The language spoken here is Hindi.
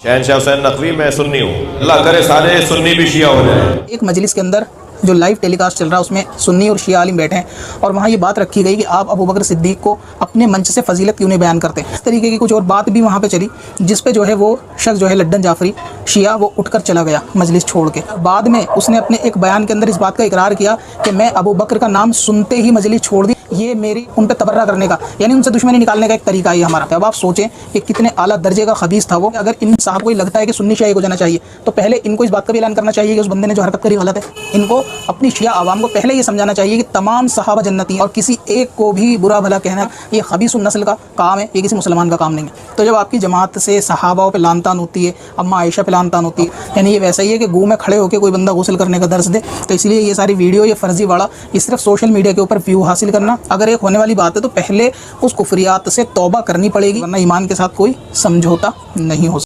शहनशाह हुसैन नकवी मैं सुन्नी हूँ, अल्लाह करे सारे सुन्नी भी शिया हो जाए। एक मजलिस के अंदर जो लाइव टेलीकास्ट चल रहा है उसमें सुन्नी और शिया आलिम बैठे हैं और वहाँ ये बात रखी गई कि आप अबू बकर सिद्दीक को अपने मंच से फजीलत क्यों नहीं बयान करते। इस तरीके की कुछ और बात भी वहाँ पे चली, जिस पे जो है वो शख्स जो है लड्डन जाफरी शिया वो उठकर चला गया मजलिस छोड़ के। बाद में उसने अपने एक बयान के अंदर इस बात का इकरार किया कि मैं अबू बकर का नाम सुनते ही मजलिस छोड़ दी। ये मेरी उन पर तबर्रा करने का यानी उनसे दुश्मनी निकालने का एक तरीका है हमारा। अब आप सोचें कि कितने आला दर्जे का खबीस था वो। अगर इन साहब को लगता है कि सुन्नी शिया हो जाना चाहिए तो पहले इनको इस बात का भी ऐलान करना चाहिए कि उस बंदे ने जो हरकत करी गलत है। इनको अपनी शिया आवाम को पहले ये समझाना चाहिए कि तमाम सहाबा जन्नती हैं और किसी एक को भी बुरा भला कहना ये खबीस नस्ल का काम है, ये किसी मुसलमान का काम नहीं है। तो जब आपकी जमात से सहाबाओं पे लानतान होती है, अम्मा आयशा पे लानतान होती है, यानी ये वैसा ही है कि गू में खड़े होकर कोई बंदा गुस्ल करने का दर्स दे। तो इसलिए ये सारी वीडियो ये फर्जी वाला ये सिर्फ सोशल मीडिया के ऊपर व्यू हासिल करना अगर एक होने वाली बात है तो पहले उस कुफरियात से तौबा करनी पड़ेगी, वरना ईमान के साथ कोई समझौता नहीं हो सकता।